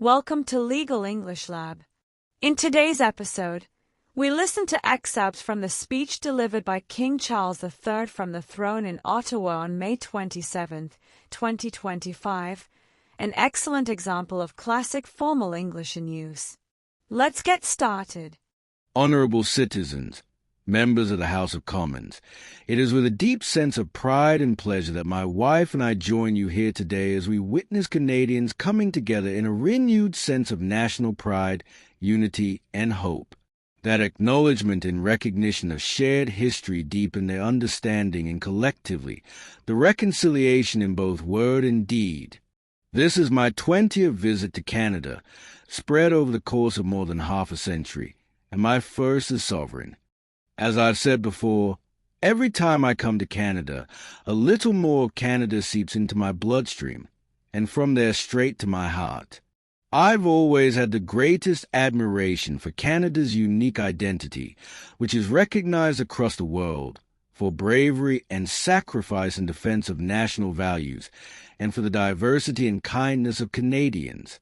Welcome to Legal English Lab. In today's episode, we listen to excerpts from the speech delivered by King Charles III from the throne in Ottawa on May 27, 2025, an excellent example of classic formal English in use. Let's get started. Honourable citizens, members of the House of Commons, it is with a deep sense of pride and pleasure that my wife and I join you here today as we witness Canadians coming together in a renewed sense of national pride, unity, and hope. That acknowledgement and recognition of shared history deepen their understanding and collectively, the reconciliation in both word and deed. This is my 20th visit to Canada, spread over the course of more than half a century, and my first as sovereign. As I've said before, every time I come to Canada, a little more of Canada seeps into my bloodstream, and from there straight to my heart. I've always had the greatest admiration for Canada's unique identity, which is recognized across the world, for bravery and sacrifice in defense of national values, and for the diversity and kindness of Canadians.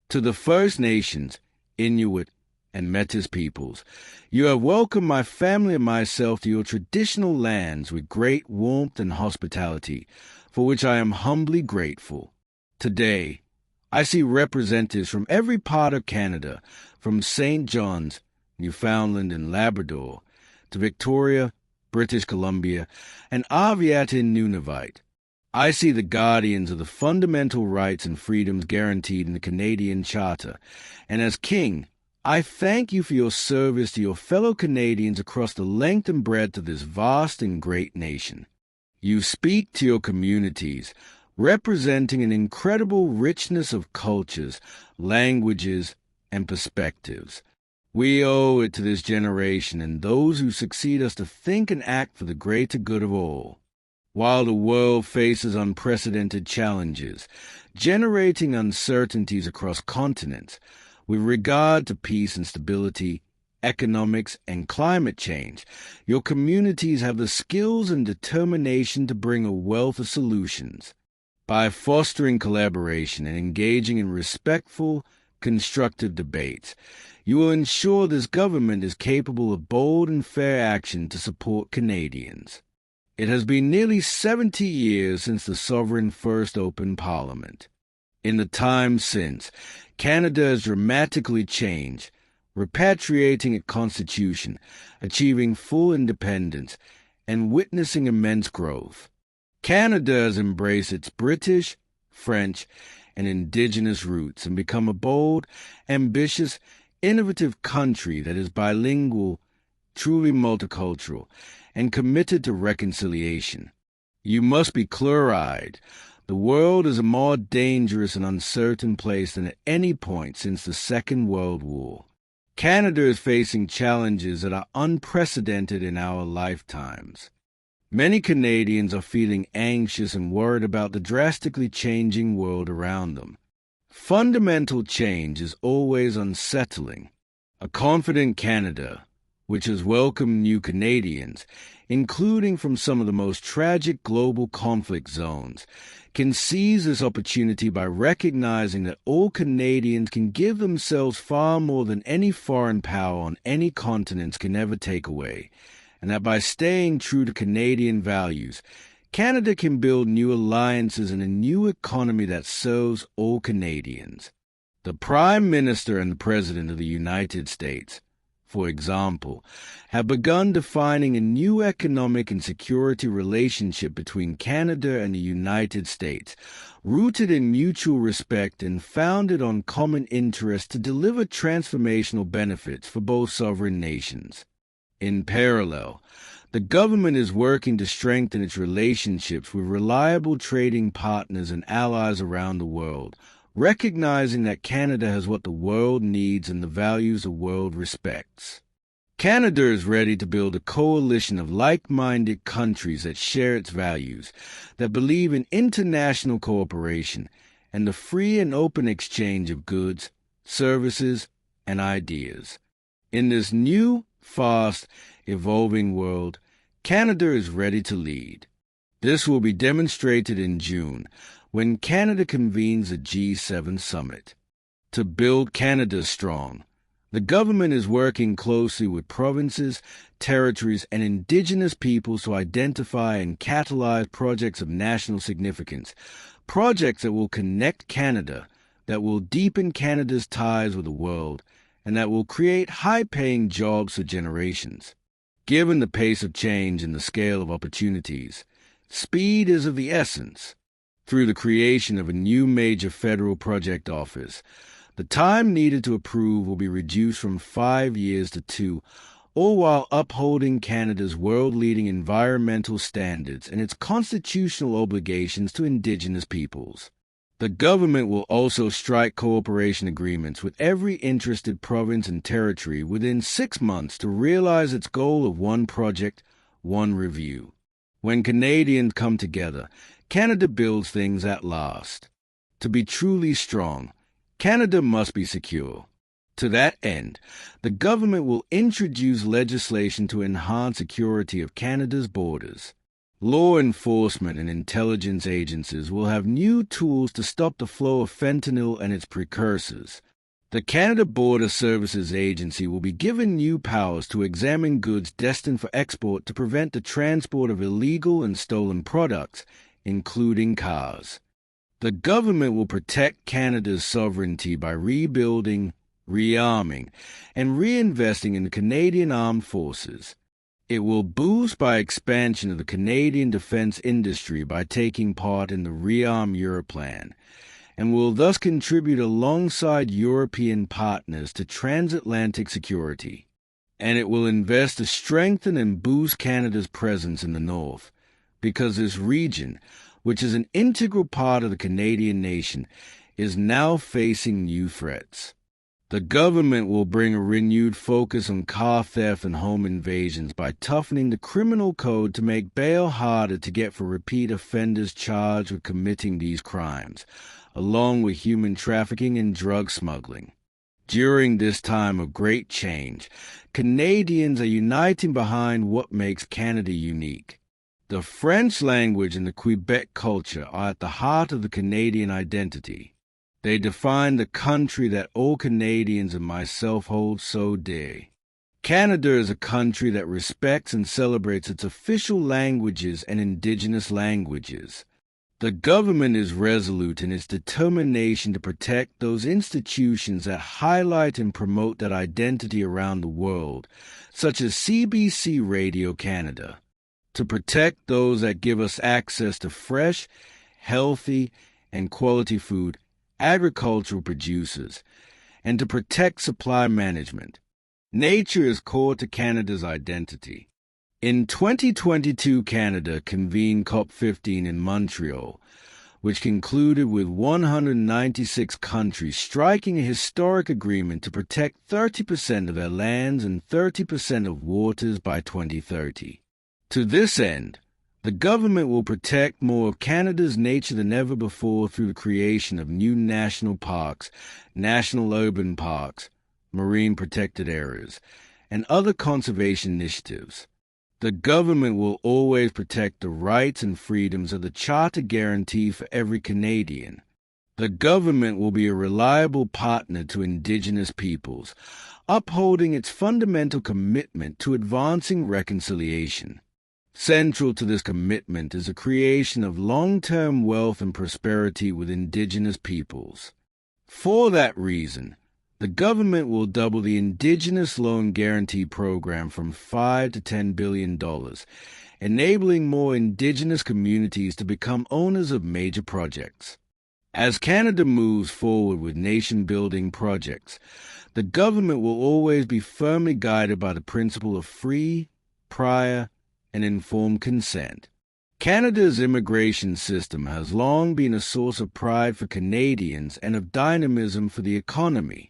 To the First Nations, Inuit, and Métis peoples, you have welcomed my family and myself to your traditional lands with great warmth and hospitality, for which I am humbly grateful. Today, I see representatives from every part of Canada, from St. John's, Newfoundland and Labrador, to Victoria, British Columbia, and Aviat in Nunavut. I see the guardians of the fundamental rights and freedoms guaranteed in the Canadian Charter, and as King, I thank you for your service to your fellow Canadians across the length and breadth of this vast and great nation. You speak to your communities, representing an incredible richness of cultures, languages, and perspectives. We owe it to this generation and those who succeed us to think and act for the greater good of all. While the world faces unprecedented challenges, generating uncertainties across continents, with regard to peace and stability, economics, and climate change, your communities have the skills and determination to bring a wealth of solutions. By fostering collaboration and engaging in respectful, constructive debates, you will ensure this government is capable of bold and fair action to support Canadians. It has been nearly 70 years since the Sovereign first opened Parliament. In the time since, Canada has dramatically changed, repatriating its constitution, achieving full independence, and witnessing immense growth. Canada has embraced its British, French, and Indigenous roots and become a bold, ambitious, innovative country that is bilingual, truly multicultural, and committed to reconciliation. You must be clear-eyed. The world is a more dangerous and uncertain place than at any point since the Second World War. Canada is facing challenges that are unprecedented in our lifetimes. Many Canadians are feeling anxious and worried about the drastically changing world around them. Fundamental change is always unsettling. A confident Canada, which has welcomed new Canadians, including from some of the most tragic global conflict zones, can seize this opportunity by recognizing that all Canadians can give themselves far more than any foreign power on any continent can ever take away, and that by staying true to Canadian values, Canada can build new alliances and a new economy that serves all Canadians. The Prime Minister and the President of the United States, for example, have begun defining a new economic and security relationship between Canada and the United States, rooted in mutual respect and founded on common interest to deliver transformational benefits for both sovereign nations. In parallel, the government is working to strengthen its relationships with reliable trading partners and allies around the world, recognizing that Canada has what the world needs and the values the world respects. Canada is ready to build a coalition of like-minded countries that share its values, that believe in international cooperation and the free and open exchange of goods, services, and ideas. In this new, fast, evolving world, Canada is ready to lead. This will be demonstrated in June, when Canada convenes the G7 summit. to build Canada strong. The government is working closely with provinces, territories, and Indigenous peoples to identify and catalyze projects of national significance, projects that will connect Canada, that will deepen Canada's ties with the world, and that will create high-paying jobs for generations. Given the pace of change and the scale of opportunities, speed is of the essence. Through the creation of a new major federal project office, the time needed to approve will be reduced from 5 years to 2, all while upholding Canada's world-leading environmental standards and its constitutional obligations to Indigenous peoples. The government will also strike cooperation agreements with every interested province and territory within 6 months to realize its goal of one project, one review. When Canadians come together, Canada builds things at last. To be truly strong, Canada must be secure. To that end, the government will introduce legislation to enhance security of Canada's borders. Law enforcement and intelligence agencies will have new tools to stop the flow of fentanyl and its precursors. The Canada Border Services Agency will be given new powers to examine goods destined for export to prevent the transport of illegal and stolen products, including cars. The government will protect Canada's sovereignty by rebuilding, rearming, and reinvesting in the Canadian Armed Forces. It will boost by expansion of the Canadian defense industry by taking part in the Rearm Europe plan, and will thus contribute alongside European partners to transatlantic security. And it will invest to strengthen and boost Canada's presence in the North, because this region, which is an integral part of the Canadian nation, is now facing new threats. The government will bring a renewed focus on car theft and home invasions by toughening the criminal code to make bail harder to get for repeat offenders charged with committing these crimes, along with human trafficking and drug smuggling. During this time of great change, Canadians are uniting behind what makes Canada unique. The French language and the Quebec culture are at the heart of the Canadian identity. They define the country that all Canadians and myself hold so dear. Canada is a country that respects and celebrates its official languages and Indigenous languages. The government is resolute in its determination to protect those institutions that highlight and promote that identity around the world, such as CBC Radio Canada. To protect those that give us access to fresh, healthy, and quality food, agricultural producers, and to protect supply management. Nature is core to Canada's identity. In 2022, Canada convened COP15 in Montreal, which concluded with 196 countries striking a historic agreement to protect 30% of their lands and 30% of waters by 2030. To this end, the government will protect more of Canada's nature than ever before through the creation of new national parks, national urban parks, marine protected areas, and other conservation initiatives. The government will always protect the rights and freedoms of the Charter guarantee for every Canadian. The government will be a reliable partner to Indigenous peoples, upholding its fundamental commitment to advancing reconciliation. Central to this commitment is the creation of long-term wealth and prosperity with Indigenous peoples. For that reason, the government will double the Indigenous Loan Guarantee Program from $5 to $10 billion, enabling more Indigenous communities to become owners of major projects. As Canada moves forward with nation-building projects, the government will always be firmly guided by the principle of free, prior, and informed consent. Canada's immigration system has long been a source of pride for Canadians and of dynamism for the economy.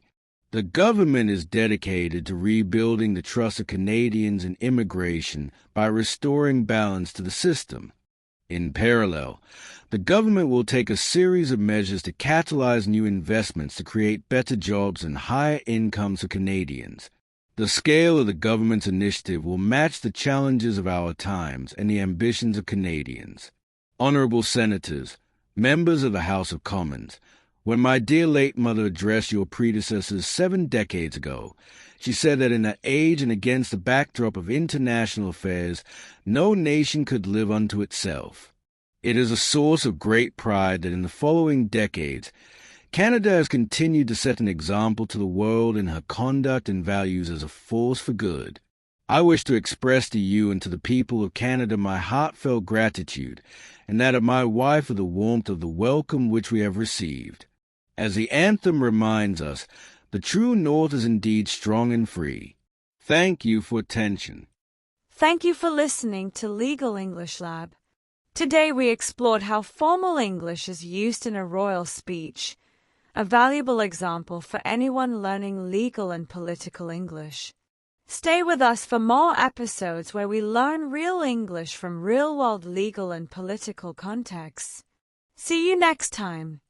The government is dedicated to rebuilding the trust of Canadians in immigration by restoring balance to the system. In parallel, the government will take a series of measures to catalyze new investments to create better jobs and higher incomes for Canadians. The scale of the government's initiative will match the challenges of our times and the ambitions of Canadians. Honourable Senators, members of the House of Commons, When my dear late mother addressed your predecessors 7 decades ago, she said that in an age and against the backdrop of international affairs, no nation could live unto itself. It is a source of great pride that in the following decades, Canada has continued to set an example to the world in her conduct and values as a force for good. I wish to express to you and to the people of Canada my heartfelt gratitude, and that of my wife for the warmth of the welcome which we have received. As the anthem reminds us, the true North is indeed strong and free. Thank you for attention. Thank you for listening to Legal English Lab. Today we explored how formal English is used in a royal speech, a valuable example for anyone learning legal and political English. Stay with us for more episodes where we learn real English from real-world legal and political contexts. See you next time.